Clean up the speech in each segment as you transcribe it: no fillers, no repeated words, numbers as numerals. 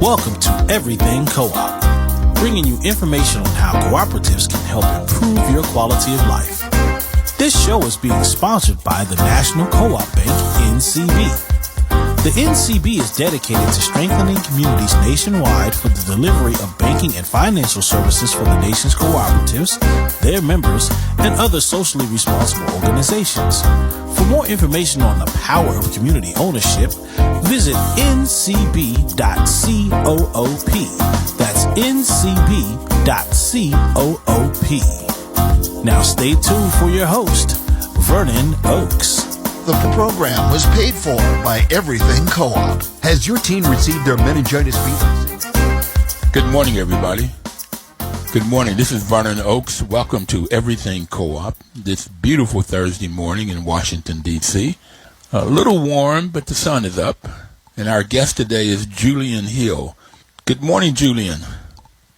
Welcome to Everything Co-op, bringing you information on how cooperatives can help improve your quality of life. This show is being sponsored by the National Co-op Bank, NCB. The NCB is dedicated to strengthening communities nationwide for the delivery of banking and financial services for the nation's cooperatives, their members, and other socially responsible organizations. For more information on the power of community ownership, visit ncb.coop. That's ncb.coop. Now stay tuned for your host, Vernon Oakes. The program was paid for by Everything Co-op. Has your teen received their meningitis B vaccine? Good morning, everybody. Good morning. This is Vernon Oakes. Welcome to Everything Co-op this beautiful Thursday morning in Washington, D.C. A little warm, but the sun is up. And our guest today is Julian Hill. Good morning, Julian.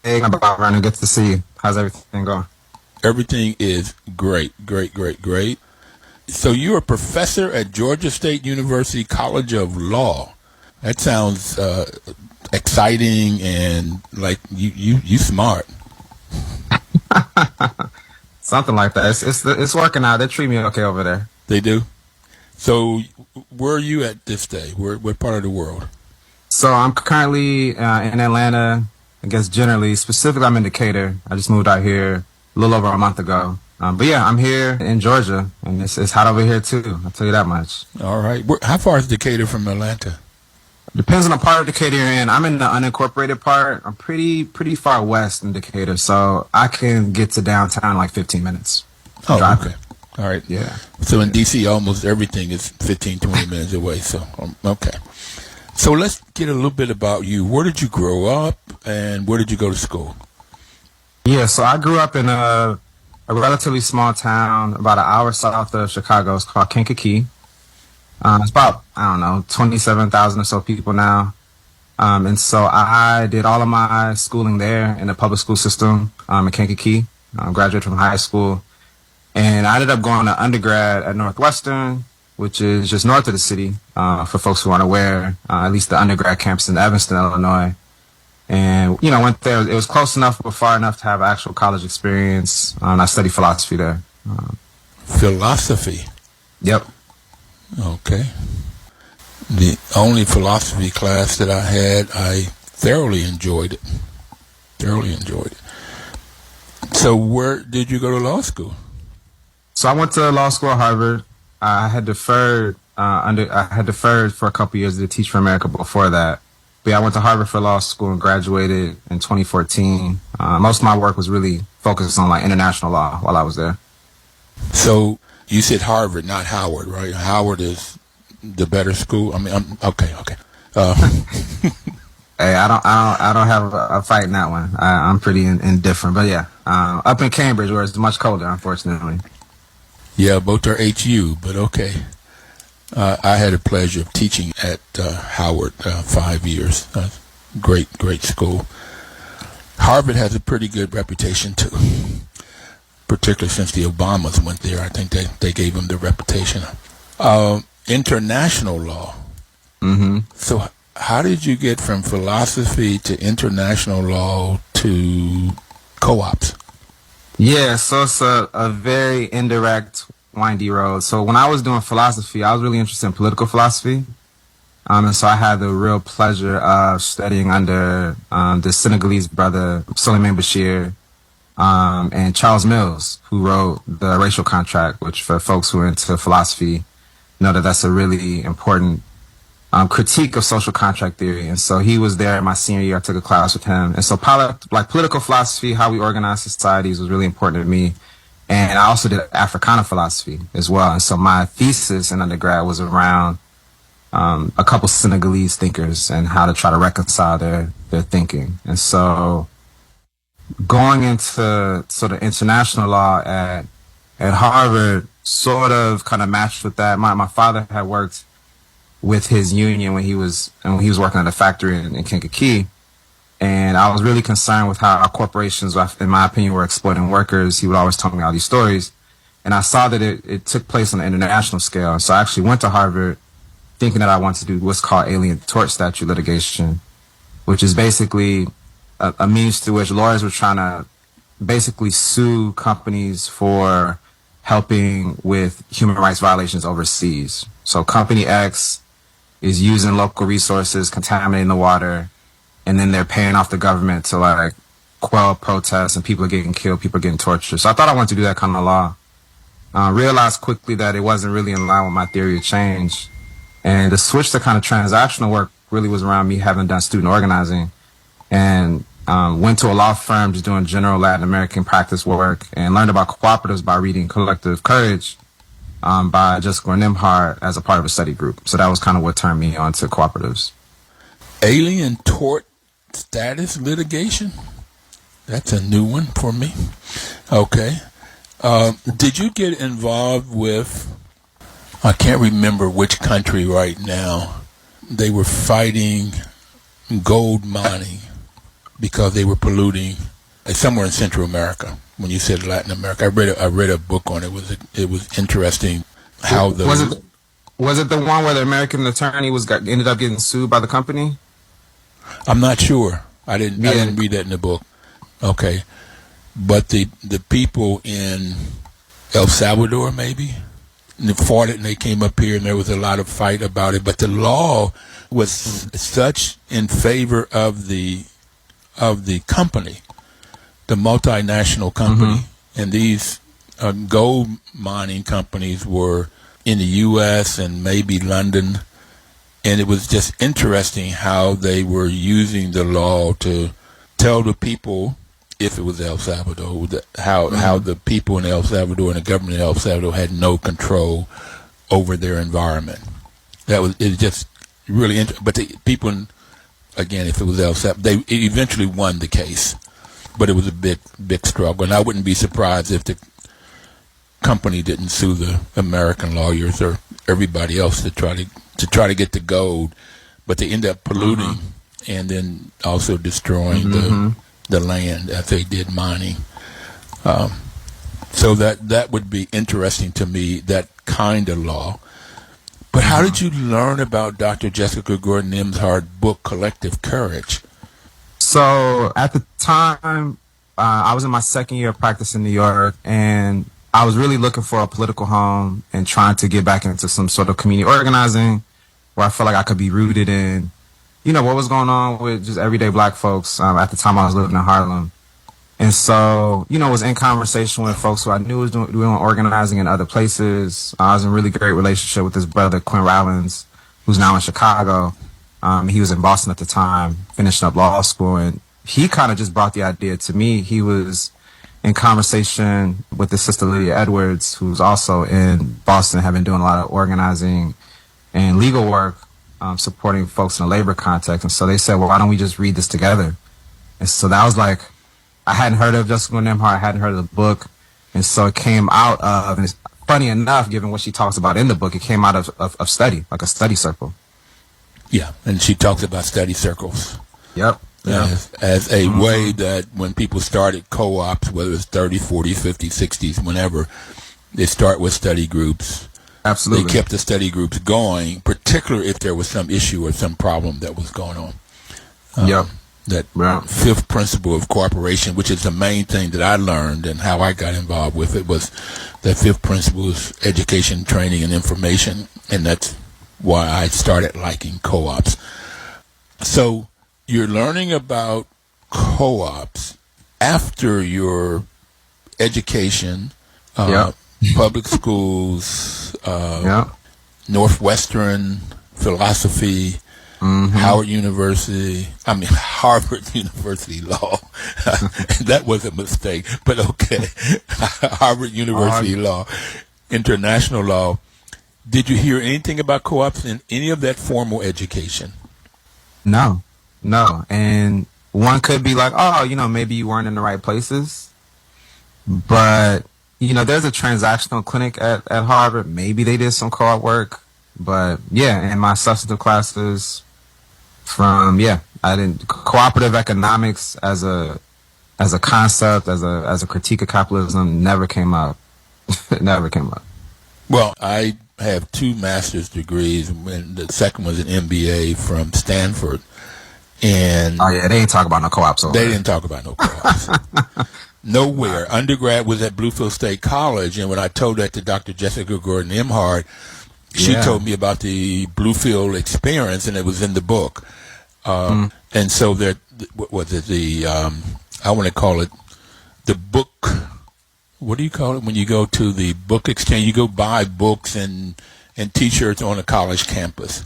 Hey, Vernon. Good to see you. How's everything going? Everything is great. So you're a professor at Georgia State University College of Law. That sounds exciting and like you smart. Something like that. It's working out. They treat me okay over there. They do? So where are you at this day? What part of the world? So I'm currently in Atlanta. I guess generally, specifically I'm in Decatur. I just moved out here a little over a month ago. But yeah, I'm here in Georgia, and it's hot over here too. I'll tell you that much. All right. How far is Decatur from Atlanta? Depends on the part of Decatur you're in. I'm in the unincorporated part. I'm pretty far west in Decatur, so I can get to downtown in like 15 minutes. Oh, driving. Okay. All right. Yeah. So in D.C., almost everything is 15, 20 minutes away. So, okay. So let's get a little bit about you. Where did you grow up, and where did you go to school? Yeah, so I grew up in a relatively small town about an hour south of Chicago. It's called Kankakee. It's about, 27,000 or so people now. And so I did all of my schooling there in the public school system in Kankakee. Graduated from high school. And I ended up going to undergrad at Northwestern, which is just north of the city, for folks who aren't aware, at least the undergrad campus in Evanston, Illinois. And, went there. It was close enough but far enough to have actual college experience. And I studied philosophy there. Philosophy? Yep. Okay. The only philosophy class that I had, I thoroughly enjoyed it. So where did you go to law school? So I went to law school at Harvard. I had deferred for a couple years to Teach for America before that. But yeah, I went to Harvard for law school and graduated in 2014. Most of my work was really focused on like international law while I was there. So you said Harvard, not Howard, right? Howard is the better school. I mean, okay. Hey, I don't have a fight in that one. I'm pretty indifferent, but yeah, up in Cambridge where it's much colder, unfortunately. Yeah, both are HU, but okay. I had the pleasure of teaching at Howard 5 years. Great school. Harvard has a pretty good reputation too, particularly since the Obamas went there. I think they gave them the reputation. International law. Mm-hmm. So how did you get from philosophy to international law to co-ops? Yeah, so it's a very indirect, windy road. So when I was doing philosophy, I was really interested in political philosophy. And so I had the real pleasure of studying under the Senegalese brother, Souleymane Bachir, and Charles Mills, who wrote The Racial Contract, which for folks who are into philosophy know that that's a really important critique of social contract theory. And so he was there in my senior year. I took a class with him. And so political philosophy, how we organize societies, was really important to me. And I also did Africana philosophy as well. And so my thesis in undergrad was around a couple Senegalese thinkers and how to try to reconcile their thinking. And so going into sort of international law at Harvard sort of kind of matched with that. My father had worked with his union when he was working at a factory in Kankakee. And I was really concerned with how our corporations, in my opinion, were exploiting workers. He would always tell me all these stories. And I saw that it took place on an international scale. So I actually went to Harvard thinking that I wanted to do what's called alien tort statute litigation. which is basically a means through which lawyers were trying to basically sue companies for helping with human rights violations overseas. So Company X is using local resources, contaminating the water, and then they're paying off the government to like quell protests, and people are getting killed, people are getting tortured. So I thought I wanted to do that kind of law. Realized quickly that it wasn't really in line with my theory of change. And the switch to kind of transactional work really was around me having done student organizing, and went to a law firm just doing general Latin American practice work, and learned about cooperatives by reading Collective Courage by Jessica Nimhart as a part of a study group. So that was kind of what turned me on to cooperatives. Alien tort status litigation? That's a new one for me. Okay. Did you get involved with, I can't remember which country right now, they were fighting gold mining because they were polluting somewhere in Central America. When you said Latin America, I read a book on it. It was interesting how was it the one where the American attorney ended up getting sued by the company? I'm not sure. I didn't read that in the book. Okay, but the people in El Salvador maybe, and they fought it, and they came up here, and there was a lot of fight about it. But the law was such in favor of the company, the multinational company, and these gold mining companies were in the U.S. and maybe London, and it was just interesting how they were using the law to tell the people, if it was El Salvador, how the people in El Salvador and the government in El Salvador had no control over their environment. It just really interesting. But the people, again, if it was El Salvador, they eventually won the case, but it was a big struggle. And I wouldn't be surprised if the company didn't sue the American lawyers or everybody else to try to get the gold, but they end up polluting and then also destroying the land as they did mining. So that would be interesting to me, that kind of law. But how did you learn about Dr. Jessica Gordon Nimhart's book, Collective Courage? So at the time, I was in my second year of practice in New York, and I was really looking for a political home and trying to get back into some sort of community organizing where I felt like I could be rooted in, what was going on with just everyday black folks. At the time I was living in Harlem. And so, was in conversation with folks who I knew was doing organizing in other places. I was in a really great relationship with his brother, Quinn Rollins, who's now in Chicago. He was in Boston at the time, finishing up law school, and he kind of just brought the idea to me. He was in conversation with his sister Lydia Edwards, who's also in Boston, have been doing a lot of organizing and legal work, supporting folks in a labor context. And so they said, well, why don't we just read this together? And so that was like, I hadn't heard of Jessica Nimhart, I hadn't heard of the book. And so it came out of, and it's funny enough, given what she talks about in the book, it came out of study, like a study circle. Yeah, and she talks about study circles. Yep. As a way that when people started co-ops, whether it's 30, 40, 50, 60s, whenever, they start with study groups. Absolutely. They kept the study groups going, particularly if there was some issue or some problem that was going on. That fifth principle of cooperation, which is the main thing that I learned and how I got involved with it, was that fifth principle is education, training, and information, and that's why I started liking co-ops. So you're learning about co-ops after your education, public schools, Northwestern philosophy, Harvard University Law. That was a mistake, but okay. Harvard University Law, international law. Did you hear anything about co-ops in any of that formal education? No. And one could be like, maybe you weren't in the right places. But, there's a transactional clinic at Harvard. Maybe they did some co-op work. But, in my substantive classes I didn't, cooperative economics as a concept, as a critique of capitalism never came up. It never came up. Well, I have 2 master's degrees, and the second was an MBA from Stanford And oh yeah, they ain't talk about no co-ops over they there. didn't talk about no co-ops. Nowhere. Undergrad was at Bluefield State College, and when I told that to Dr. Jessica Gordon Emhart, she told me about the Bluefield experience, and it was in the book. And so that, what was it? I want to call it the book. What do you call it when you go to the book exchange? You go buy books and T-shirts on a college campus.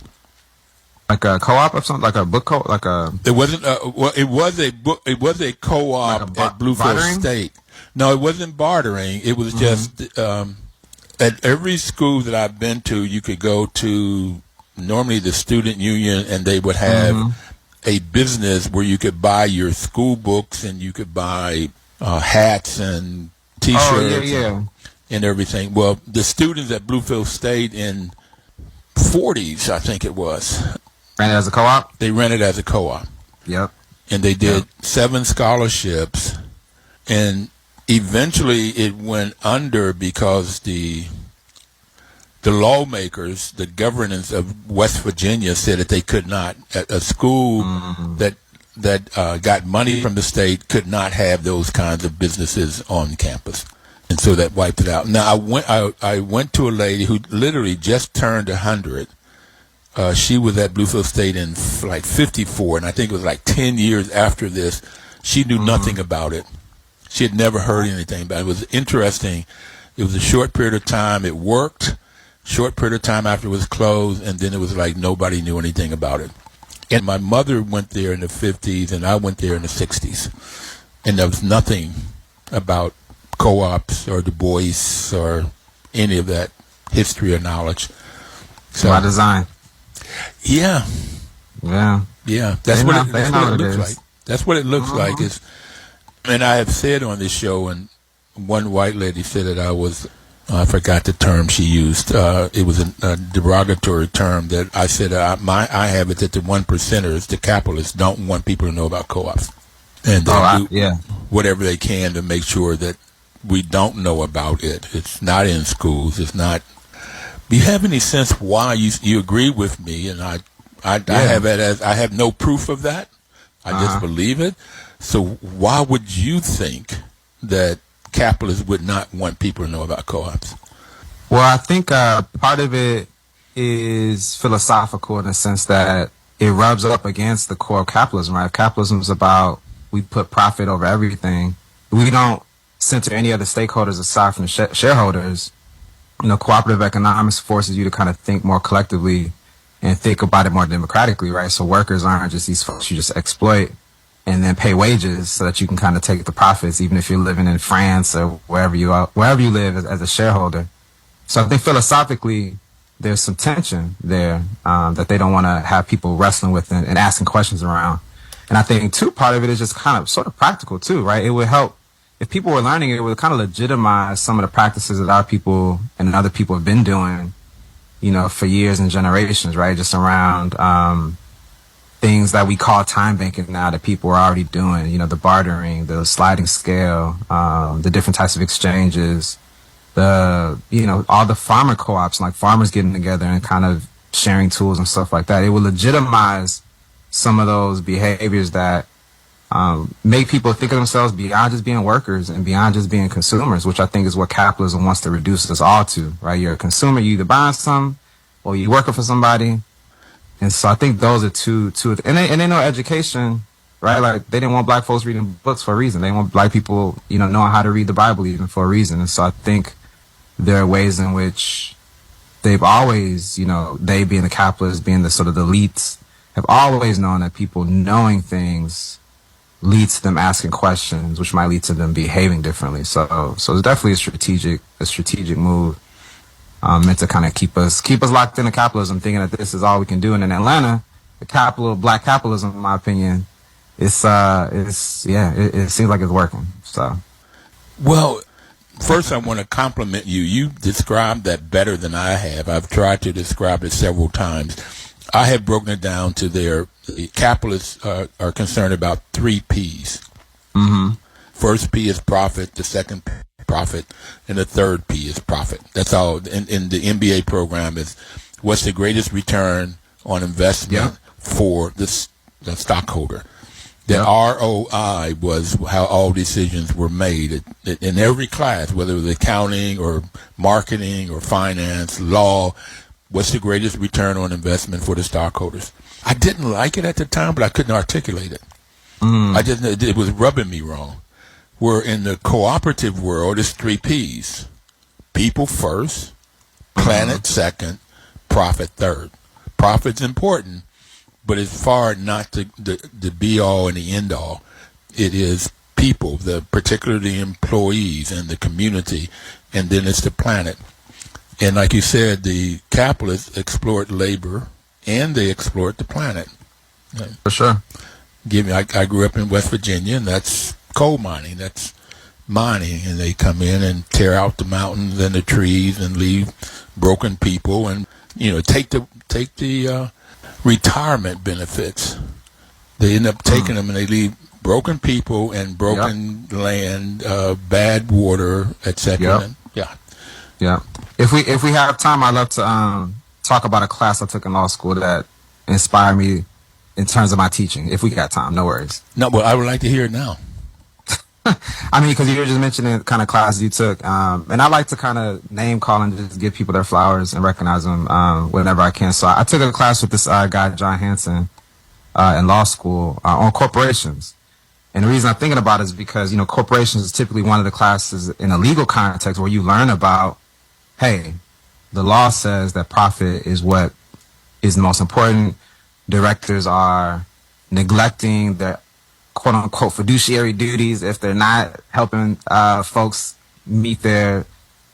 Like a co-op or something, like a book like a. It wasn't. Well, it was a book. It was a co-op at Bluefield bartering? State. No, it wasn't bartering. It was just at every school that I've been to, you could go to normally the student union, and they would have a business where you could buy your school books and you could buy hats and T-shirts and everything. Well, the students at Bluefield State in 40s, I think it was. Ran it as a co-op? They ran it as a co-op. Yep. And they did 7 scholarships, and eventually it went under because the lawmakers, the governance of West Virginia, said that they could not, a school that got money from the state could not have those kinds of businesses on campus, and so that wiped it out. Now I went to a lady who literally just turned 100. She was at Bluefield State in like 54, and I think it was like 10 years after this. She knew nothing about it. She had never heard anything about it. It was interesting. It was a short period of time. It worked. Short period of time after it was closed, and then it was like nobody knew anything about it. And my mother went there in the 50s, and I went there in the 60s. And there was nothing about co-ops or Du Bois or any of that history or knowledge. So, by design. Yeah. Yeah. Yeah. That's what it looks like. That's what it looks like. And I have said on this show, and one white lady said that I forgot the term she used. It was a derogatory term that I said, I have it that the 1%ers, the capitalists, don't want people to know about co-ops. And they do whatever they can to make sure that we don't know about it. It's not in schools. It's not. Do you have any sense why you agree with me? And I have it as I have no proof of that. I just believe it. So why would you think that capitalists would not want people to know about co-ops? Well, I think part of it is philosophical in the sense that it rubs up against the core of capitalism, right? If capitalism is about we put profit over everything, we don't center any other stakeholders aside from the shareholders. Cooperative economics forces you to kind of think more collectively and think about it more democratically, right? So workers aren't just these folks you just exploit and then pay wages so that you can kind of take the profits, even if you're living in France or wherever you live as a shareholder. So I think philosophically there's some tension there that they don't want to have people wrestling with and asking questions around. And I think too, part of it is just kind of sort of practical too, right? It would help if people were learning it would kind of legitimize some of the practices that our people and other people have been doing, for years and generations, right? Just around things that we call time banking now that people are already doing, the bartering, the sliding scale, the different types of exchanges, all the farmer co-ops, like farmers getting together and kind of sharing tools and stuff like that. It will legitimize some of those behaviors that make people think of themselves beyond just being workers and beyond just being consumers, which I think is what capitalism wants to reduce us all to, right? You're a consumer, you either buying something or you're working for somebody. And so I think those are two, and they know education, right? Like they didn't want black folks reading books for a reason. They want black people, knowing how to read the Bible even for a reason. And so I think there are ways in which they've always, they being the capitalists, being the sort of the elites, have always known that people knowing things leads to them asking questions, which might lead to them behaving differently. So it's definitely a strategic move meant to kind of keep us locked into capitalism, thinking that this is all we can do. And in Atlanta, black capitalism, in my opinion, it seems like it's working. So, well, first I want to compliment you. You described that better than I have. I've tried to describe it several times. I have broken it down to the capitalists are concerned about 3 P's. First P is profit, the second P is profit, and the third P is profit. That's all. In the MBA program is what's the greatest return on investment for the the stockholder. The ROI was how all decisions were made in every class, whether it was accounting or marketing or finance, law. What's the greatest return on investment for the stockholders? I didn't like it at the time, but I couldn't articulate it. It was rubbing me wrong. Where in the cooperative world, it's 3 P's. People first, planet second, profit third. Profit's important, but it's far not the be-all and the end-all. It is people, particularly the employees and the community, and then it's the planet. And like you said, the capitalists exploit labor, and they exploit the planet. For sure. I grew up in West Virginia, and that's coal mining. That's mining, and they come in and tear out the mountains and the trees and leave broken people, and take the retirement benefits. They end up taking them, and they leave broken people and broken land, bad water, etc. Yeah. If we have time, I'd love to talk about a class I took in law school that inspired me in terms of my teaching. If we got time, no worries. No, but I would like to hear it now. I mean, because you were just mentioning the kind of classes you took, and I like to kind of name call and just give people their flowers and recognize them whenever I can. So I took a class with this guy, John Hanson, in law school on corporations. And the reason I'm thinking about it is because, corporations is typically one of the classes in a legal context where you learn about, hey, the law says that profit is what is the most important. Directors are neglecting their quote-unquote fiduciary duties if they're not helping folks meet their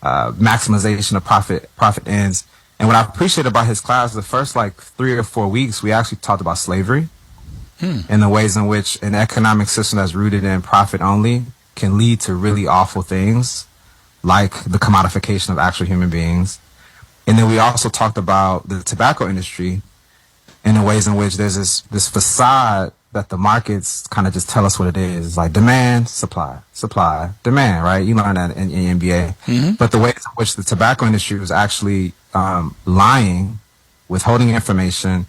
maximization of profit ends. And what I appreciate about his class, the first 3 or 4 weeks, we actually talked about slavery and the ways in which an economic system that's rooted in profit only can lead to really awful things, like the commodification of actual human beings. And then we also talked about the tobacco industry and the ways in which there's this facade that the markets kind of just tell us what it is. It's like demand, supply, demand, right? You learn that in MBA. But the ways in which the tobacco industry was actually lying, withholding information,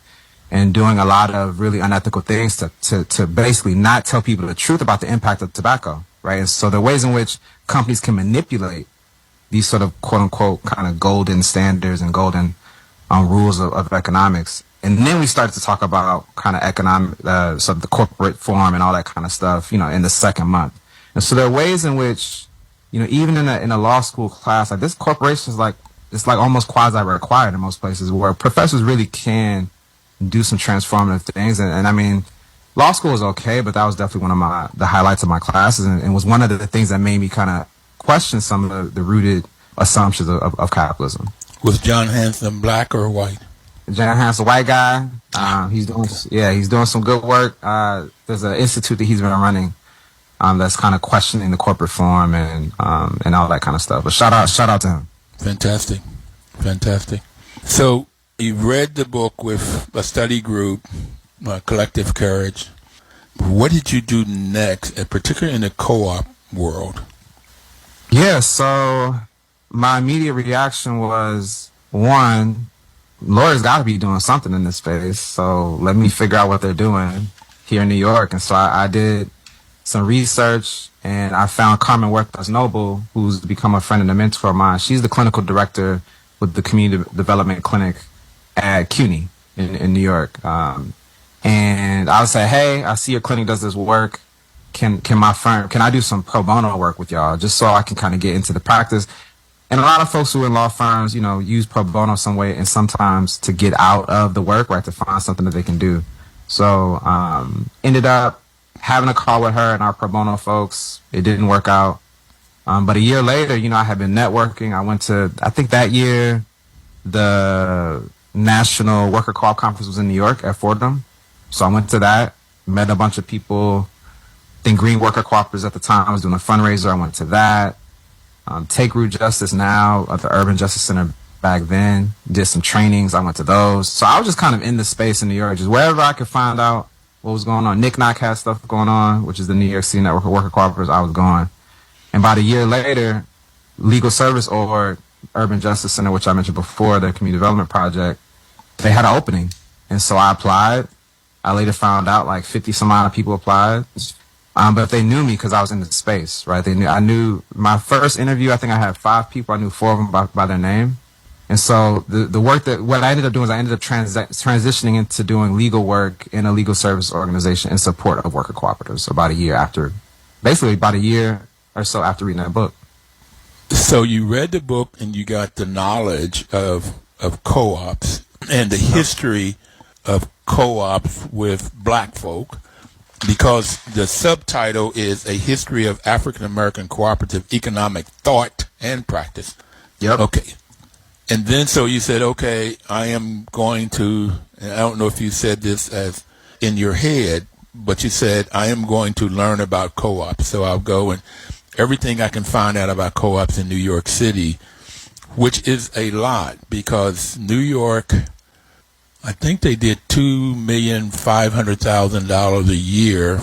and doing a lot of really unethical things to basically not tell people the truth about the impact of tobacco, right? And so the ways in which companies can manipulate these sort of quote-unquote kind of golden standards and golden rules of economics. And then we started to talk about kind of economic, sort of the corporate form and all that kind of stuff, in the second month. And so there are ways in which, even in a law school class, like this corporation is it's almost quasi-required in most places where professors really can do some transformative things. And I mean, law school was okay, but that was definitely one of the highlights of my classes, and was one of the things that made me kind of question some of the rooted assumptions of capitalism. Was John Hanson black or white? John Hanson, white guy. He's doing some good work. There's an institute that he's been running that's kind of questioning the corporate form and all that kind of stuff. But shout out to him. Fantastic. So you read the book with a study group, Collective Courage. What did you do next, particularly in the co-op world? Yeah, so my immediate reaction was, one, lawyers got to be doing something in this space, so let me figure out what they're doing here in New York. And so I did some research, and I found Carmen Huertas Noble, who's become a friend and a mentor of mine. She's the clinical director with the Community Development Clinic at CUNY in New York. And I would say, hey, I see your clinic does this work. Can I do some pro bono work with y'all, just so I can kind of get into the practice? And a lot of folks who are in law firms, use pro bono some way, and sometimes to get out of the work, right, to find something that they can do. So ended up having a call with her and our pro bono folks. It didn't work out. But a year later, I had been networking. I went to, I think that year, the National Worker Co-op Conference was in New York at Fordham. So I went to that, met a bunch of people. I think Green Worker Cooperatives at the time, I was doing a fundraiser. I went to that. Take Root Justice now at the Urban Justice Center back then. Did some trainings. I went to those. So I was just kind of in the space in New York, just wherever I could find out what was going on. Nick Knock had stuff going on, which is the New York City Network of Worker Cooperatives. I was going. And about a year later, Legal Service Org, Urban Justice Center, which I mentioned before, their community development project, they had an opening. And so I applied. I later found out like 50 some odd people applied. But they knew me because I was in the space, right? I knew my first interview, I think I had 5 people. I knew 4 of them by their name. And so the work what I ended up doing is I ended up transitioning into doing legal work in a legal service organization in support of worker cooperatives basically about a year or so after reading that book. So you read the book and you got the knowledge of co-ops and the history of co-ops with black folk, because the subtitle is A History of African American Cooperative Economic Thought and Practice. Yep. Okay. And then so you said, okay, I am going to, and I don't know if you said this as in your head, but you said, I am going to learn about co-ops. So I'll go and everything I can find out about co-ops in New York City, which is a lot, because New York, I think they did $2,500,000 a year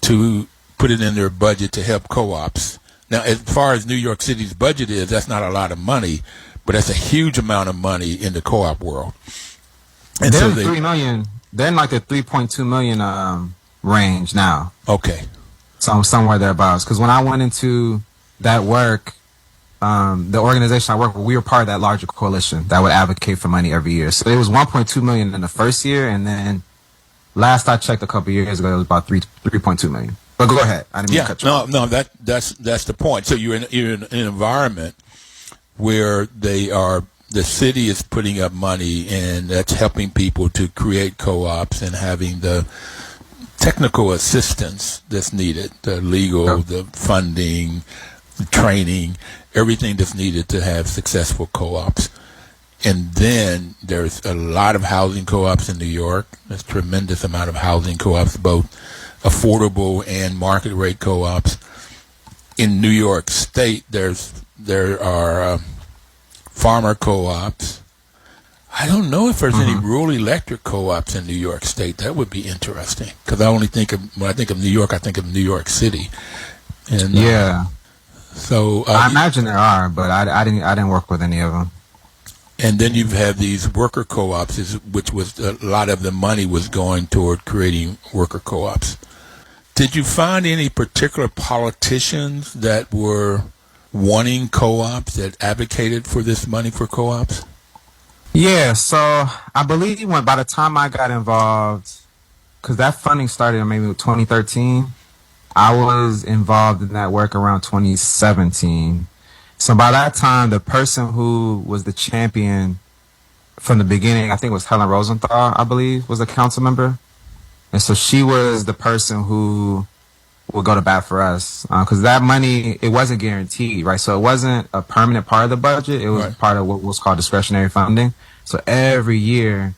to put it in their budget to help co-ops. Now, as far as New York City's budget is, that's not a lot of money, but that's a huge amount of money in the co-op world. And they're so they, 3 million. They're in like the 3.2 million range now. Okay. So somewhere thereabouts. Because when I went into that work, the organization I work with, we were part of that larger coalition that would advocate for money every year. So it was 1.2 million in the first year, and then last I checked a couple of years ago, it was about 3.2 million. But go ahead. I didn't mean to cut you off. No, that's the point. So you're in an environment where the city is putting up money, and that's helping people to create co-ops and having the technical assistance that's needed, the legal, the funding, the training, everything that's needed to have successful co-ops. And then there's a lot of housing co-ops in New York. There's a tremendous amount of housing co-ops, both affordable and market rate co-ops. In New York State, there are farmer co-ops. I don't know if there's any rural electric co-ops in New York State. That would be interesting, because when I think of New York, I think of New York City. And so I imagine there are, but I didn't work with any of them. And then you have these worker co-ops, which was a lot of the money was going toward creating worker co-ops. Did you find any particular politicians that were wanting co-ops, that advocated for this money for co-ops? Yeah, so I believe by the time I got involved, because that funding started in maybe 2013, I was involved in that work around 2017. So by that time, the person who was the champion from the beginning, I think it was Helen Rosenthal, I believe, was a council member. And so she was the person who would go to bat for us, because that money, it wasn't guaranteed, right? So it wasn't a permanent part of the budget. It was part of what was called discretionary funding. So every year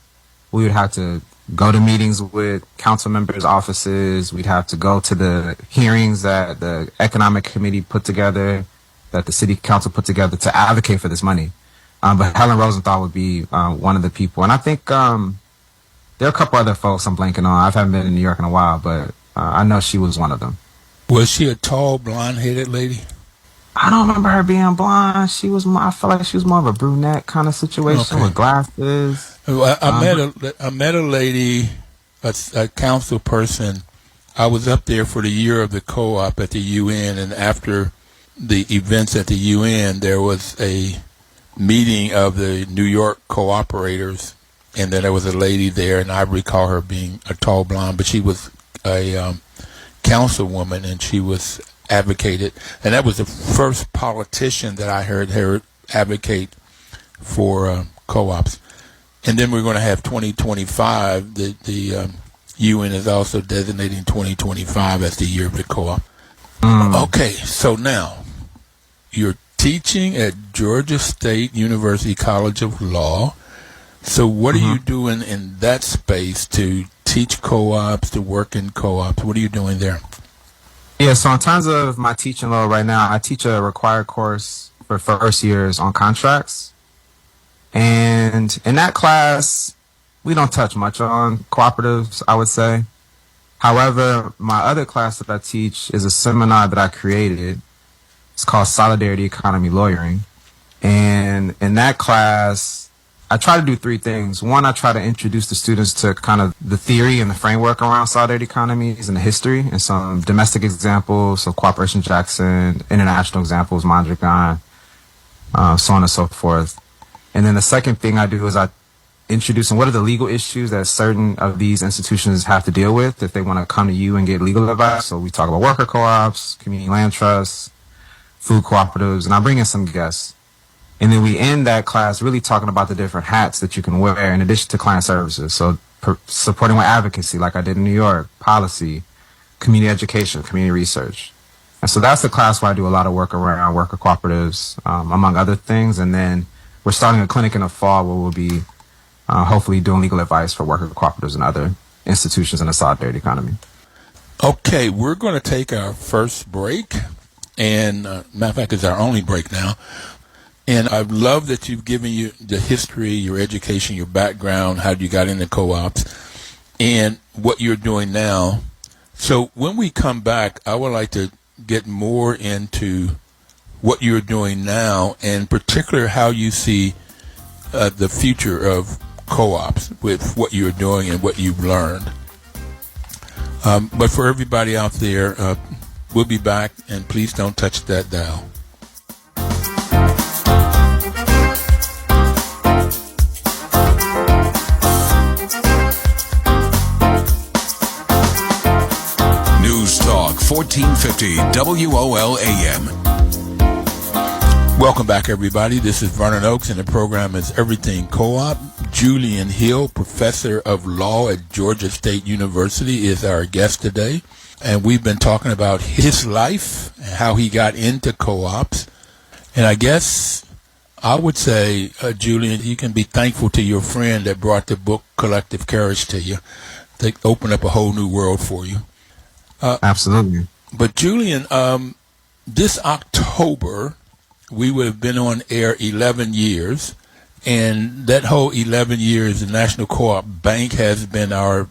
we would have to go to meetings with council members' offices. We'd have to go to the hearings that the economic committee put together, that the city council put together to advocate for this money. But Helen Rosenthal would be one of the people. And I think there are a couple other folks I'm blanking on. I haven't been in New York in a while, but I know she was one of them. Was she a tall, blonde-headed lady? I don't remember her being blonde. I feel like she was more of a brunette kind of situation with glasses. Well, I met a lady, a council person. I was up there for the year of the co-op at the UN, and after the events at the UN, there was a meeting of the New York cooperators, and then there was a lady there, and I recall her being a tall blonde, but she was a councilwoman, and she was advocated, and that was the first politician that I heard her advocate for co-ops. And then we're going to have 2025. The UN is also designating 2025 as the year of the co-op. Okay, so now you're teaching at Georgia State University College of Law. So what are you doing in that space to teach co-ops, to work in co-ops? What are you doing there? Yeah, so in terms of my teaching law right now, I teach a required course for first years on contracts. And in that class, we don't touch much on cooperatives, I would say. However, my other class that I teach is a seminar that I created. It's called Solidarity Economy Lawyering. And in that class, I try to do three things. One, I try to introduce the students to kind of the theory and the framework around solidarity economies and the history and some domestic examples, so Cooperation Jackson, international examples, Mondragon, so on and so forth. And then the second thing I do is I introduce them what are the legal issues that certain of these institutions have to deal with if they want to come to you and get legal advice. So we talk about worker co-ops, community land trusts, food cooperatives, and I bring in some guests. And then we end that class really talking about the different hats that you can wear in addition to client services. So supporting with advocacy, like I did in New York, policy, community education, community research. And so that's the class where I do a lot of work around worker cooperatives, among other things. And then we're starting a clinic in the fall where we'll be hopefully doing legal advice for worker cooperatives and other institutions in the solidarity economy. Okay, we're going to take our first break. And matter of fact, it's our only break now. And I love that you've given you the history, your education, your background, how you got into co-ops, and what you're doing now. So when we come back, I would like to get more into what you're doing now, and particularly how you see the future of co-ops with what you're doing and what you've learned. But for everybody out there, we'll be back, and please don't touch that dial. News Talk 1450 WOL AM. Welcome back, everybody. This is Vernon Oaks, and the program is Everything Co-op. Julian Hill, professor of law at Georgia State University, is our guest today. And we've been talking about his life and how he got into co-ops. And I guess I would say, Julian, you can be thankful to your friend that brought the book Collective Courage to you. They opened up a whole new world for you. Absolutely. But Julian, this October, we would have been on air 11 years. And that whole 11 years, the National Co-op Bank has been our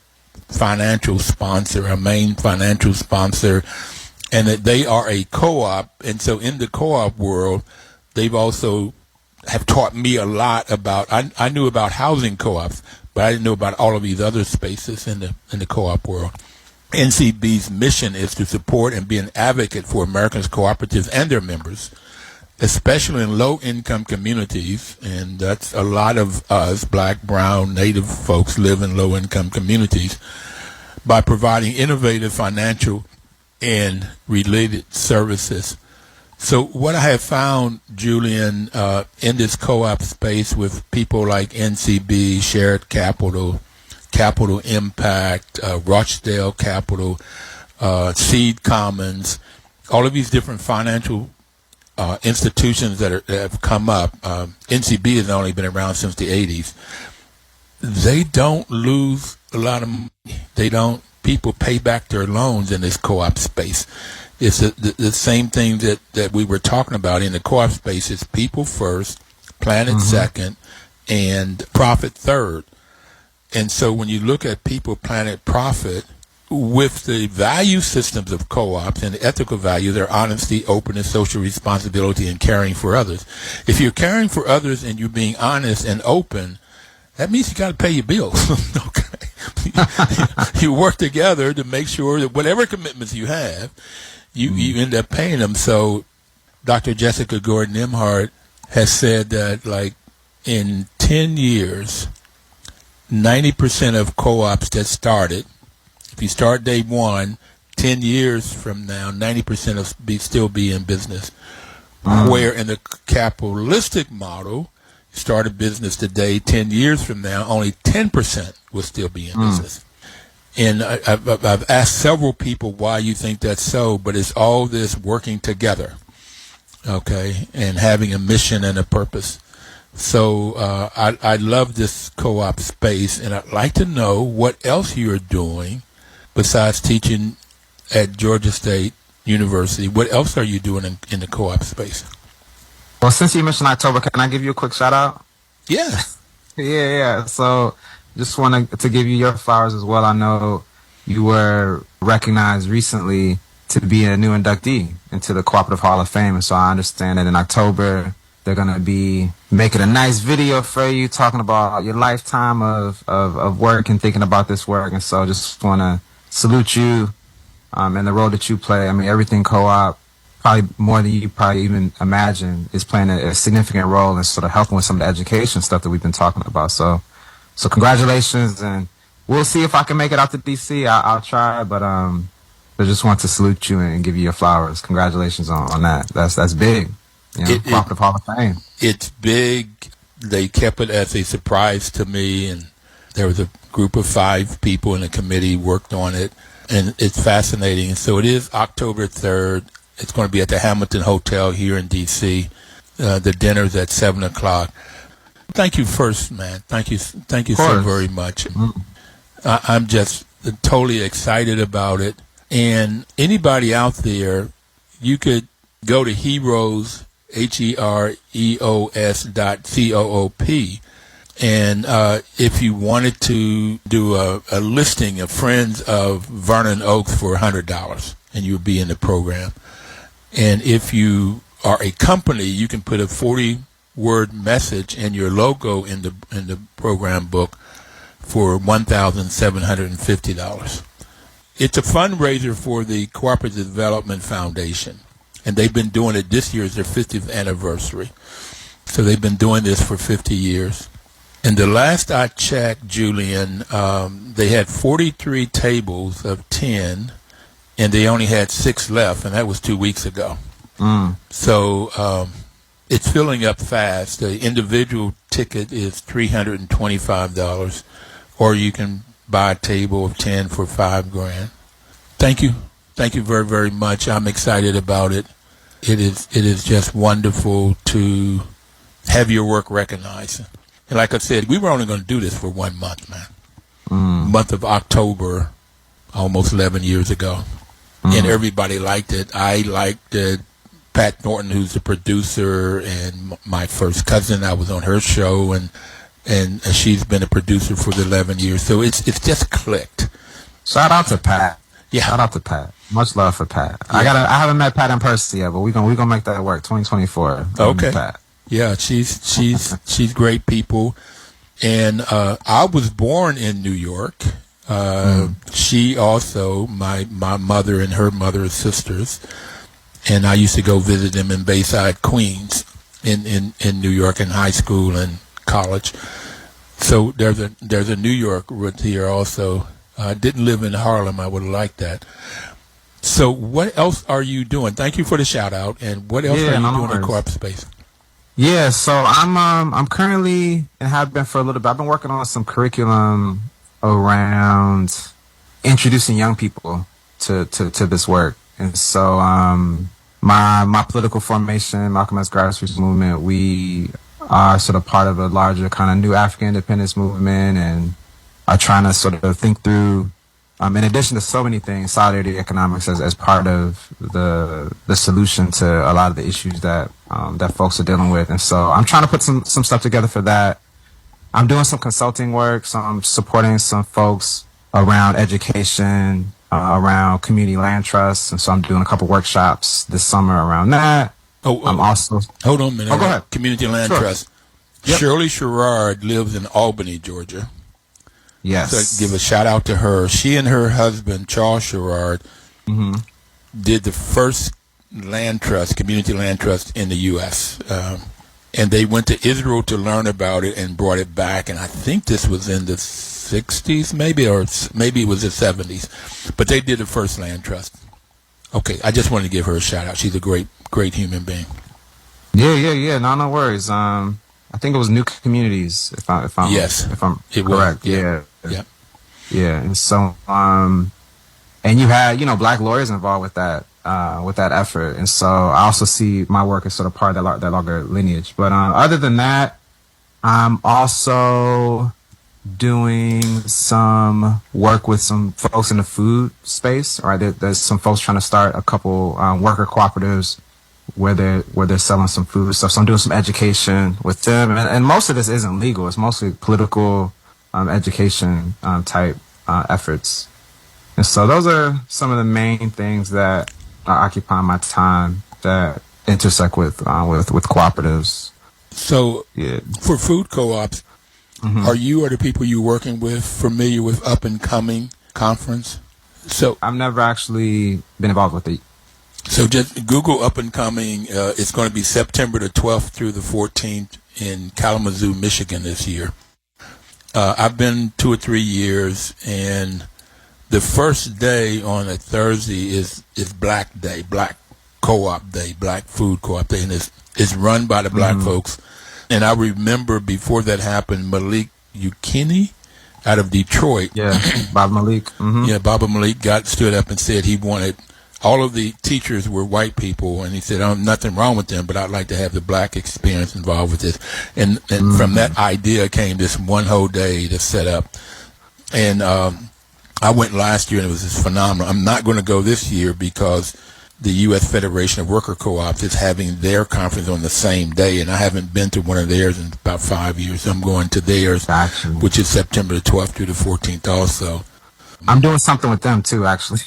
financial sponsor, our main financial sponsor, and that they are a co-op. And so in the co-op world, they've also have taught me a lot about, I knew about housing co-ops, but I didn't know about all of these other spaces in the co-op world. NCB's mission is to support and be an advocate for Americans' cooperatives and their members, especially in low-income communities, and that's a lot of us, black, brown, native folks live in low-income communities, by providing innovative financial and related services. So what I have found, Julian, in this co-op space with people like NCB, Shared Capital, Capital Impact, Rochdale Capital, Seed Commons, all of these different financial institutions that have come up. NCB has only been around since the 80s. They don't lose a lot of money. People pay back their loans in this co-op space. It's the same thing that we were talking about in the co-op space. It's people first, planet second, and profit third. And so when you look at people, planet, profit, with the value systems of co-ops and the ethical values, they're honesty, openness, social responsibility, and caring for others. If you're caring for others and you're being honest and open, that means you got to pay your bills. Okay, you work together to make sure that whatever commitments you have, you end up paying them. So Dr. Jessica Gordon-Emhart has said that, like, in 10 years, 90% of co-ops that started, if you start day one, 10 years from now, 90% will still be in business. Where in the capitalistic model, you start a business today, 10 years from now, only 10% will still be in business. And I've asked several people why you think that's so, but it's all this working together, okay, and having a mission and a purpose. So I love this co-op space, and I'd like to know what else you're doing besides teaching at Georgia State University. What else are you doing in the co-op space? Well, since you mentioned October, can I give you a quick shout out? Yeah. Yeah. So just want to give you your flowers as well. I know you were recognized recently to be a new inductee into the Cooperative Hall of Fame. And so I understand that in October, They're going to be making a nice video for you, talking about your lifetime of work and thinking about this work. And so just want to salute you and the role that you play. I mean, Everything Co-op, probably more than you probably even imagine, is playing a significant role in sort of helping with some of the education stuff that we've been talking about. So congratulations, and we'll see if I can make it out to D.C. I'll try, but I just want to salute you and give you your flowers. Congratulations on that. That's big. You know, Cooperative Hall of Fame. It's big. They kept it as a surprise to me, and there was a group of 5 people in the committee worked on it, and it's fascinating. So it is October 3rd. It's going to be at the Hamilton Hotel here in D.C. The dinner's at 7 o'clock. Thank you first, man. Thank you so very much. Mm-hmm. I'm just totally excited about it. And anybody out there, you could go to Heroes, HEREOS.coop. And if you wanted to do a listing of friends of Vernon Oaks for $100, and you would be in the program. And if you are a company, you can put a 40-word message and your logo in the program book for $1,750. It's a fundraiser for the Cooperative Development Foundation, and they've been doing it. This year is their 50th anniversary. So they've been doing this for 50 years. And the last I checked, Julian, they had 43 tables of 10, and they only had 6 left, and that was 2 weeks ago. So it's filling up fast. The individual ticket is $325, or you can buy a table of 10 for $5,000. Thank you very, very much. I'm excited about it. It is just wonderful to have your work recognized. And like I said, we were only going to do this for 1 month, man. Month of October, almost 11 years ago. And everybody liked it. I liked it. Pat Norton, who's the producer, and my first cousin, I was on her show, and she's been a producer for the 11 years. So it's just clicked. Shout out to Pat. Yeah. Shout out to Pat. Much love for Pat. Yeah. I haven't met Pat in person yet, but we gonna make that work. 2024. Okay. Pat. Yeah, she's great people. And I was born in New York. She also, my mother and her mother are sisters, and I used to go visit them in Bayside, Queens, in New York in high school and college. So there's a New York root here also. I didn't live in Harlem. I would have liked that. So what else are you doing? Thank you for the shout out. And what else are you doing in co-op space? Yeah, so I'm currently, and have been for a little bit, I've been working on some curriculum around introducing young people to this work. And so my political formation, Malcolm X Grassroots Movement, we are sort of part of a larger kind of new African independence movement, and are trying to sort of think through, in addition to so many things, solidarity economics as part of the solution to a lot of the issues that folks are dealing with. And so I'm trying to put some stuff together for that. I'm doing some consulting work, so I'm supporting some folks around education, around community land trusts, and so I'm doing a couple workshops this summer around that. I'm also... Hold on a minute. Oh, go ahead. Community Land Trust. Yep. Shirley Sherrard lives in Albany, Georgia. Yes. So give a shout out to her. She and her husband, Charles Sherrard, did the first land trust, community land trust in the U.S., and they went to Israel to learn about it and brought it back. And I think this was in the 60s, maybe it was the 70s. But they did the first land trust. Okay, I just wanted to give her a shout out. She's a great human being. Yeah. No worries. I think it was New Communities, if I'm correct. Yeah. And so, and you had, Black lawyers involved with that effort. And so I also see my work as sort of part of that longer lineage. But other than that, I'm also doing some work with some folks in the food space. All right, there's some folks trying to start a couple worker cooperatives where they're selling some food stuff. So I'm doing some education with them, and most of this isn't legal. It's mostly political education type efforts. And so those are some of the main things that occupy my time that intersect with cooperatives. So Yeah. for food co-ops, are you or the people you're working with familiar with Up and Coming Conference? So I've never actually been involved with it. So just Google Up and Coming. It's going to be September the 12th through the 14th in Kalamazoo, Michigan this year. I've been 2 or 3 years, and the first day on a Thursday is Black Day, Black Co-op Day, Black Food Co-op Day, and it's run by the black folks. And I remember before that happened, Malik Yukini out of Detroit. Yeah, Bob Malik. Yeah, Baba Malik stood up and said he wanted, all of the teachers were white people, and he said, nothing wrong with them, but I'd like to have the black experience involved with this. And from that idea came this one whole day to set up. And I went last year, and it was just phenomenal. I'm not going to go this year because the U.S. Federation of Worker Co-ops is having their conference on the same day, and I haven't been to one of theirs in about 5 years. So I'm going to theirs, which is September the 12th through the 14th also. I'm doing something with them, too, actually.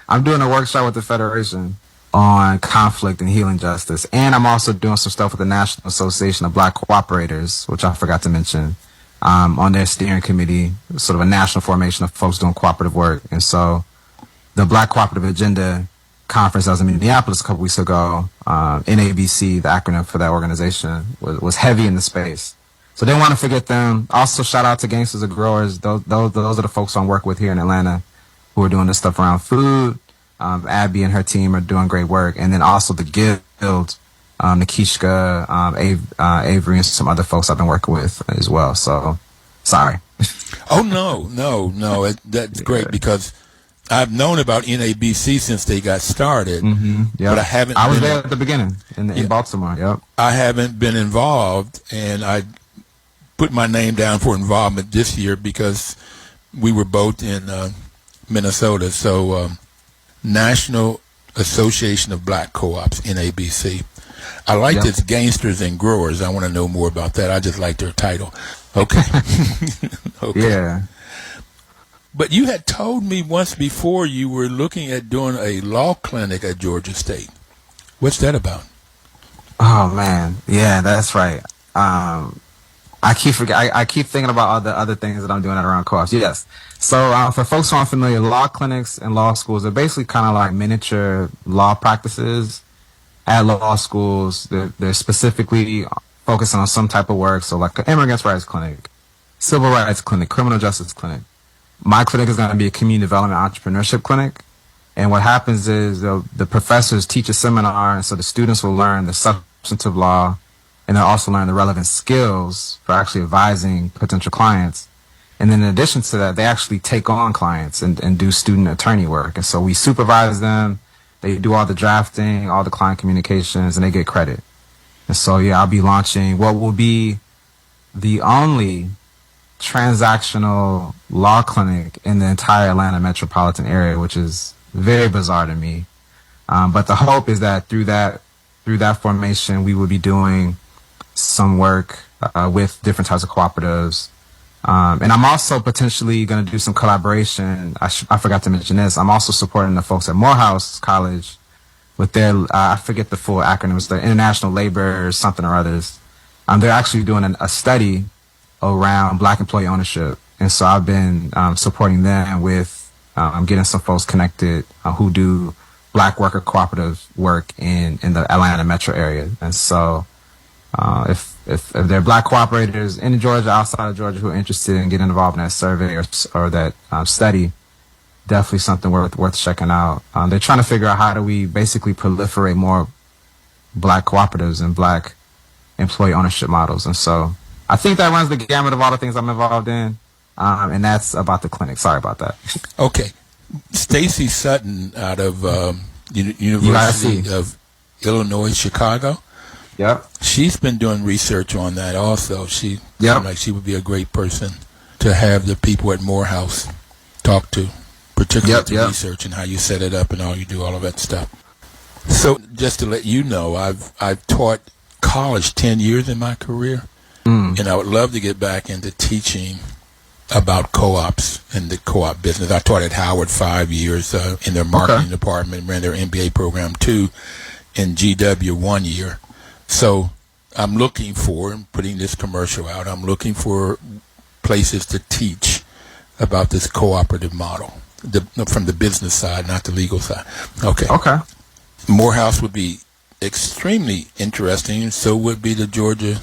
I'm doing a workshop with the Federation on conflict and healing justice, and I'm also doing some stuff with the National Association of Black Cooperators, which I forgot to mention, on their steering committee, sort of a national formation of folks doing cooperative work. And so the Black Cooperative Agenda conference that was in Minneapolis a couple weeks ago, NABC, the acronym for that organization, was heavy in the space. So didn't want to forget them. Also, shout out to Gangsters of Growers. Those are the folks I work with here in Atlanta who are doing this stuff around food. Abby and her team are doing great work. And then also the Guild, Nikishka, Avery, and some other folks I've been working with as well. So, sorry. Oh, no. That's great because I've known about NABC since they got started, but I was there at the beginning in Baltimore. Yep. I haven't been involved, and I put my name down for involvement this year because we were both in Minnesota. So, National Association of Black Co-ops, NABC. I like this Gangsters and Growers. I want to know more about that. I just like their title. Okay. Okay. Yeah. But you had told me once before you were looking at doing a law clinic at Georgia State. What's that about? Oh man, yeah, that's right. I keep thinking about all the other things that I'm doing at around co-ops. Yes. So for folks who aren't familiar, law clinics and law schools are basically kind of like miniature law practices at law schools. They're specifically focusing on some type of work. So like an immigrants' rights clinic, civil rights clinic, criminal justice clinic. My clinic is going to be a community development entrepreneurship clinic. And what happens is the professors teach a seminar, and so the students will learn the substantive law, and they'll also learn the relevant skills for actually advising potential clients. And then in addition to that, they actually take on clients and do student attorney work. And so we supervise them. They do all the drafting, all the client communications, and they get credit. And so, yeah, I'll be launching what will be the only transactional law clinic in the entire Atlanta metropolitan area, which is very bizarre to me. But the hope is that through that formation, we will be doing some work with different types of cooperatives. And I'm also potentially going to do some collaboration. I forgot to mention this. I'm also supporting the folks at Morehouse College with their, I forget the full acronyms, the International Labor something or others. They're actually doing a study around black employee ownership. And so I've been supporting them with getting some folks connected who do black worker cooperative work in the Atlanta metro area. And so if there are black cooperators in Georgia, outside of Georgia, who are interested in getting involved in that survey or that study, definitely something worth checking out. They're trying to figure out how do we basically proliferate more black cooperatives and black employee ownership models. And so I think that runs the gamut of all the things I'm involved in. And that's about the clinic. Sorry about that. Okay. Stacy Sutton out of University UIC. of Illinois, Chicago. Yep. She's been doing research on that also. She seemed like she would be a great person to have the people at Morehouse talk to, particularly the research and how you set it up and how you do all of that stuff. So just to let you know, I've taught college 10 years in my career, and I would love to get back into teaching about co-ops and the co-op business. I taught at Howard 5 years in their marketing department, ran their MBA program 2, in GW 1 year. So I'm looking for, and putting this commercial out, I'm looking for places to teach about this cooperative model, from the business side, not the legal side. Okay. Okay. Morehouse would be extremely interesting, and so would be the Georgia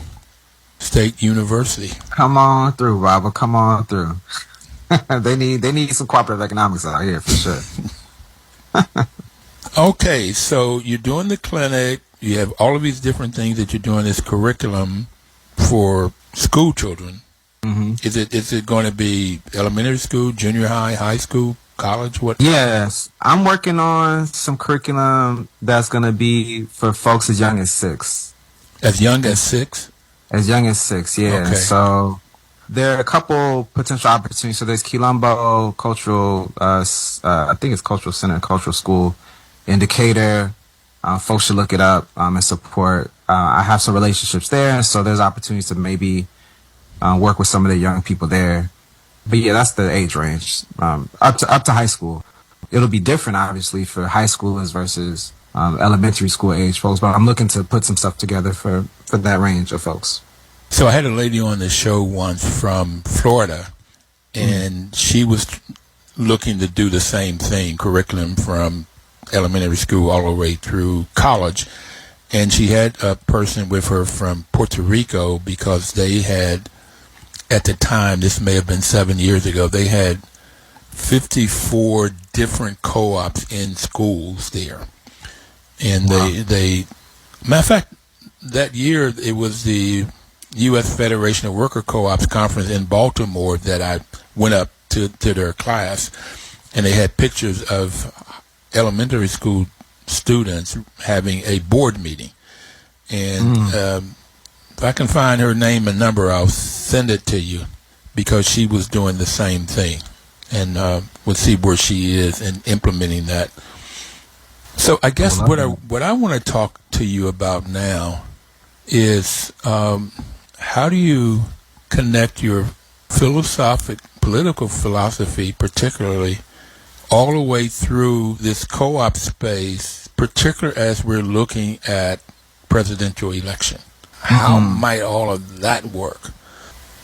State University. Come on through, Robert. Come on through. They need some cooperative economics out here for sure. Okay, so you're doing the clinic. You have all of these different things that you're doing, this curriculum for school children. Mm-hmm. Is it going to be elementary school, junior high, high school, college? What? Yes, I'm working on some curriculum that's going to be for folks as young as 6. As young as 6? As young as 6, yeah. Okay. So there are a couple potential opportunities. So there's Quilombo Cultural, I think it's Cultural Center, Cultural School, Indicator. Folks should look it up and support. I have some relationships there, so there's opportunities to maybe work with some of the young people there. But yeah, that's the age range, up to high school. It'll be different, obviously, for high schoolers versus elementary school age folks. But I'm looking to put some stuff together for that range of folks. So I had a lady on the show once from Florida, and she was looking to do the same thing, curriculum from elementary school all the way through college. And she had a person with her from Puerto Rico because they had, at the time, this may have been 7 years ago, they had 54 different co-ops in schools there. And they matter of fact, that year it was the U.S. Federation of Worker Co-ops conference in Baltimore that I went up to their class, and they had pictures of elementary school students having a board meeting. And if I can find her name and number, I'll send it to you, because she was doing the same thing, and we'll see where she is in implementing that. So I guess what I want to talk to you about now is how do you connect your political philosophy, particularly, all the way through this co-op space, particularly as we're looking at presidential election? How might all of that work?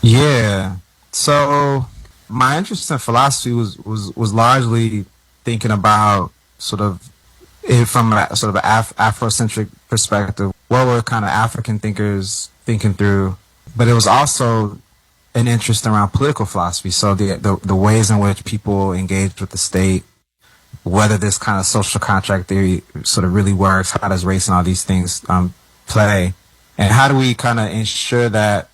Yeah. So my interest in philosophy was largely thinking about sort of it from a sort of an Afrocentric perspective. What were kind of African thinkers thinking through? But it was also an interest around political philosophy. So the ways in which people engage with the state, whether this kind of social contract theory sort of really works, how does race and all these things play, and how do we kind of ensure that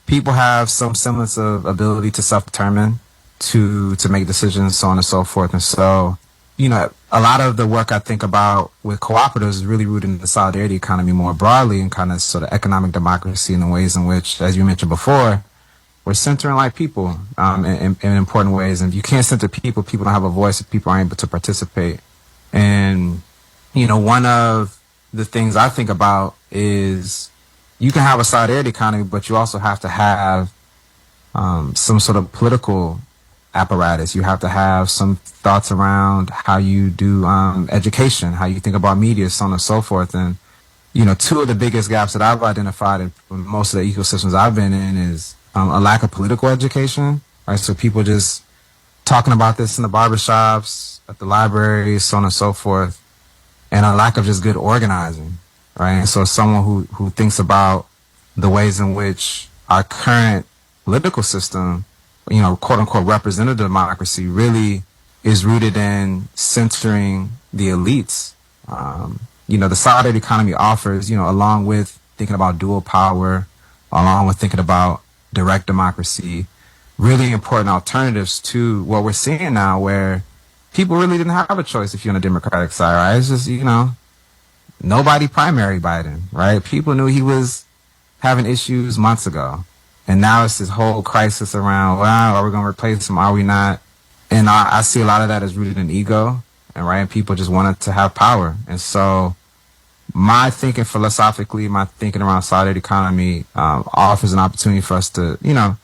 people have some semblance of ability to self-determine, to make decisions, so on and so forth. And so, you know, a lot of the work I think about with cooperatives is really rooted in the solidarity economy more broadly, and kind of sort of economic democracy in the ways in which, as you mentioned before, we're centering like people in important ways. And if you can't center people, people don't have a voice, if people aren't able to participate. And, you know, one of the things I think about is you can have a solidarity economy, but you also have to have some sort of political apparatus. You have to have some thoughts around how you do education, how you think about media, so on and so forth. And, you know, two of the biggest gaps that I've identified in most of the ecosystems I've been in is a lack of political education, right? So people just talking about this in the barbershops, at the libraries, so on and so forth, and a lack of just good organizing, right? And so someone who thinks about the ways in which our current political system, you know, quote unquote representative democracy, really is rooted in centering the elites. You know, the solidarity economy offers, you know, along with thinking about dual power, along with thinking about direct democracy, really important alternatives to what we're seeing now, where people really didn't have a choice if you're on the Democratic side, right? It's just, you know, nobody primary Biden, right? People knew he was having issues months ago. And now it's this whole crisis around, well, are we going to replace him? Are we not? And I see a lot of that is rooted in ego, and right, people just wanted to have power. And so my thinking philosophically, my thinking around solidarity economy offers an opportunity for us to, you know,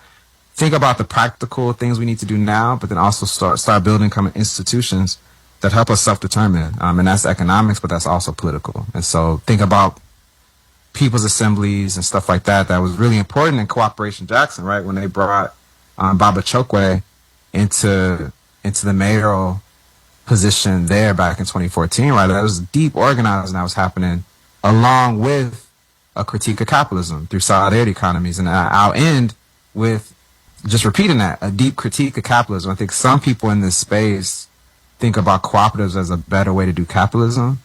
think about the practical things we need to do now, but then also start building kind of institutions that help us self-determine. And that's economics, but that's also political. And so think about people's assemblies and stuff like that was really important in Cooperation Jackson, right? When they brought Baba Chokwe into the mayoral position there back in 2014, right? That was deep organizing that was happening, along with a critique of capitalism through solidarity economies. And I'll end with just repeating that, a deep critique of capitalism. I think some people in this space think about cooperatives as a better way to do capitalism.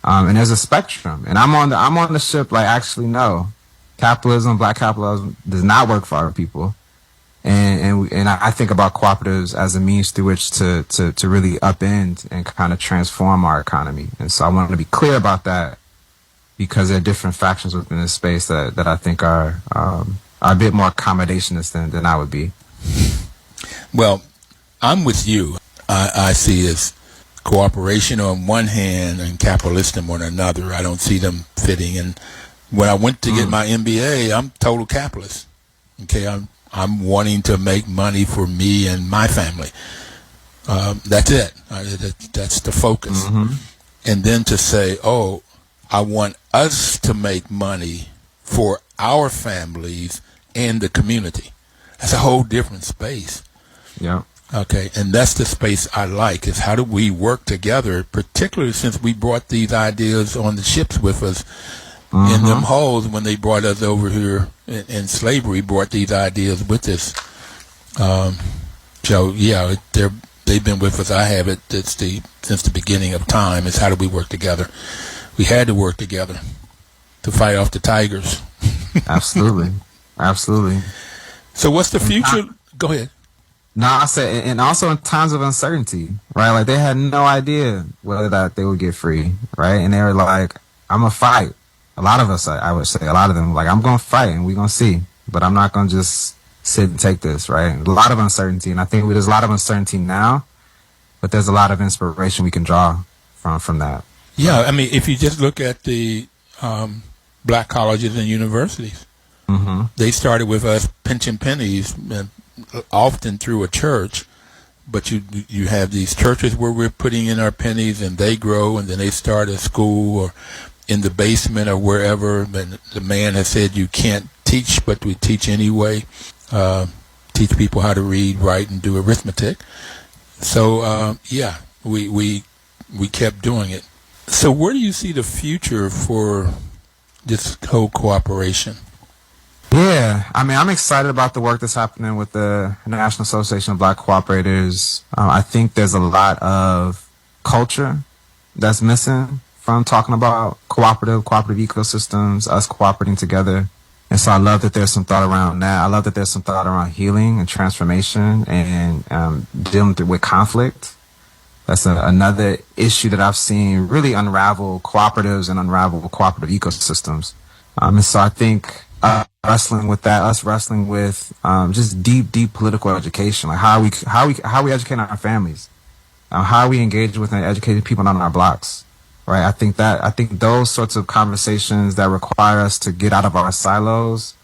And there's a spectrum. And I'm on the ship like, actually, no. Capitalism, black capitalism, does not work for our people. And I think about cooperatives as a means through which to really upend and kind of transform our economy. And so I wanted to be clear about that, because there are different factions within this space that I think are a bit more accommodationist than I would be. Well, I'm with you. I see as cooperation on one hand and capitalism on another. I don't see them fitting. And when I went to get my MBA, I'm total capitalist. Okay, I'm wanting to make money for me and my family. That's it. That's the focus. Mm-hmm. And then to say, oh, I want us to make money for our families and the community. That's a whole different space. Yeah. Okay, and that's the space I like, is how do we work together, particularly since we brought these ideas on the ships with us in them hulls when they brought us over here in slavery, brought these ideas with us. So, yeah, they've been with us. I have it since the beginning of time, is how do we work together. We had to work together to fight off the tigers. Absolutely. Absolutely. So what's the future? Go ahead. No, I said, and also in times of uncertainty, right? Like, they had no idea whether that they would get free, right? And they were like, I'm going to fight. A lot of us, I would say, a lot of them, like, I'm going to fight and we're going to see. But I'm not going to just sit and take this, right? A lot of uncertainty. And I think there's a lot of uncertainty now, but there's a lot of inspiration we can draw from that. Yeah, I mean, if you just look at the black colleges and universities, they started with us pinching pennies, often through a church, but you have these churches where we're putting in our pennies and they grow, and then they start a school or in the basement or wherever, and the man has said you can't teach, but we teach anyway, teach people how to read, write, and do arithmetic. So, yeah, we kept doing it. So where do you see the future for this whole cooperation? Yeah, I mean, I'm excited about the work that's happening with the National Association of Black Cooperators. I think there's a lot of culture that's missing from talking about cooperative ecosystems, us cooperating together. And so I love that there's some thought around that. I love that there's some thought around healing and transformation and dealing with conflict. That's another issue that I've seen really unravel cooperatives and unravel cooperative ecosystems. And so I think wrestling with that, us wrestling with just deep political education, like how we educate our families, how we engage with and educate people on our blocks, right? I think those sorts of conversations that require us to get out of our silos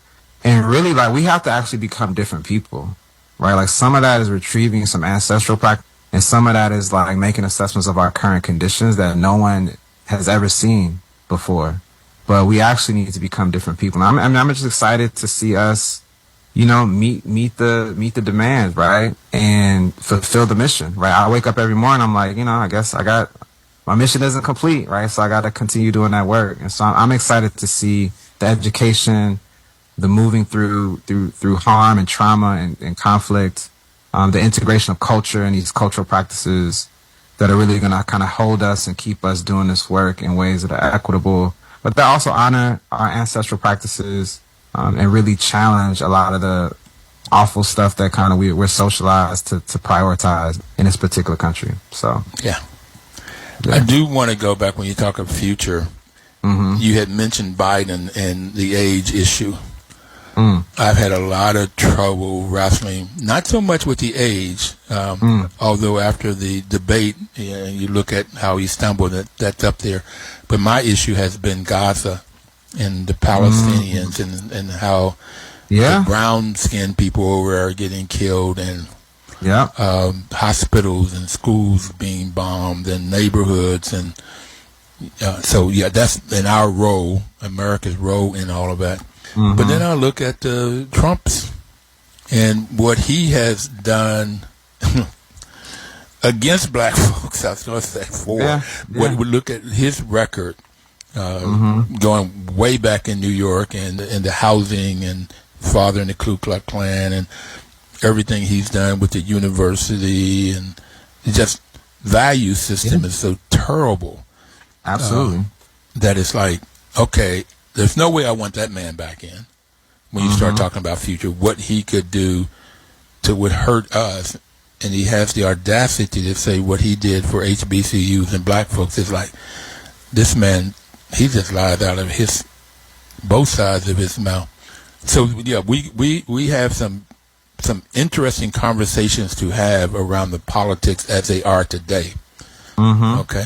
and really, like, we have to actually become different people, right? Like, some of that is retrieving some ancestral practice, and some of that is like making assessments of our current conditions that no one has ever seen before. But we actually need to become different people. I'm just excited to see us, meet the demands, right, and fulfill the mission, right. I wake up every morning, I'm like, I guess my mission isn't complete, right. So I got to continue doing that work, and so I'm excited to see the education, the moving through harm and trauma and conflict, the integration of culture and these cultural practices that are really going to kind of hold us and keep us doing this work in ways that are equitable, but that also honor our ancestral practices and really challenge a lot of the awful stuff that kind of we're socialized to prioritize in this particular country. So yeah. I do want to go back when you talk of future. You had mentioned Biden and the age issue. I've had a lot of trouble wrestling, not so much with the age, although after the debate, you look at how he stumbled, that's up there. But my issue has been Gaza and the Palestinians and how the brown-skinned people over there are getting killed, and hospitals and schools being bombed and neighborhoods, and So yeah, that's in our role, America's role in all of that. Mm-hmm. But then I look at Trump's and what he has done against black folks. I was going to say for. Yeah. What we look at his record, going way back in New York and the housing and father in the Ku Klux Klan and everything he's done with the university and just value system is so terrible. Absolutely. That it's like, okay, there's no way I want that man back in. When you start talking about future, what he could do would hurt us, and he has the audacity to say what he did for HBCUs and black folks is like, this man, he just lies out of both sides of his mouth. So yeah, we have some interesting conversations to have around the politics as they are today. Okay,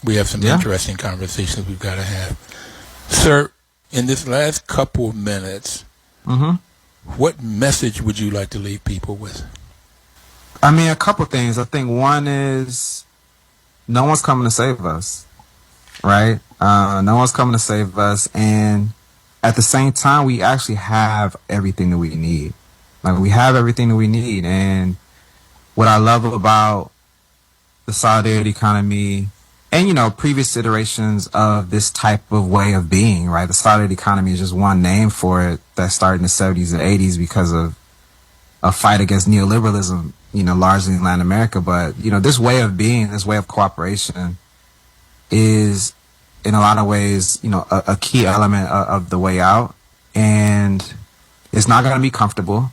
we have some interesting conversations we've got to have, sir. In this last couple of minutes, what message would you like to leave people with? I mean, a couple things. I think one is no one's coming to save us, right? No one's coming to save us, and at the same time, we actually have everything that we need. Like, we have everything that we need, and what I love about the solidarity economy and, previous iterations of this type of way of being, right? The solidarity economy is just one name for it that started in the 70s and 80s because of a fight against neoliberalism, largely in Latin America. But, this way of being, this way of cooperation is, in a lot of ways, a key element of the way out. And it's not going to be comfortable.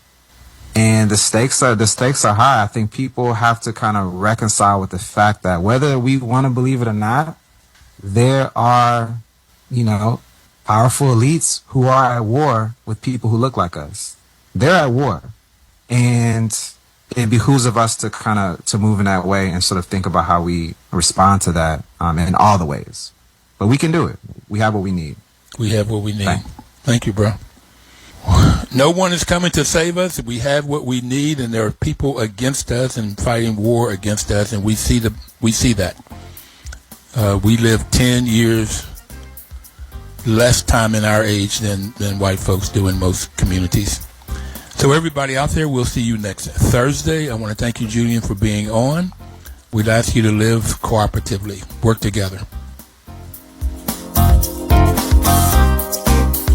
And the stakes are high. I think people have to kind of reconcile with the fact that whether we want to believe it or not, there are, powerful elites who are at war with people who look like us. They're at war. And it behooves of us to move in that way and sort of think about how we respond to that in all the ways. But we can do it. We have what we need. We have what we need. Thank you, bro. No one is coming to save us. We have what we need, and there are people against us and fighting war against us, and we see that. We live 10 years less time in our age than white folks do in most communities. So everybody out there, we'll see you next Thursday. I want to thank you, Julian, for being on. We'd ask you to live cooperatively, work together.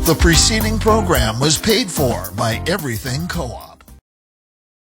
The preceding program was paid for by Everything Co-op.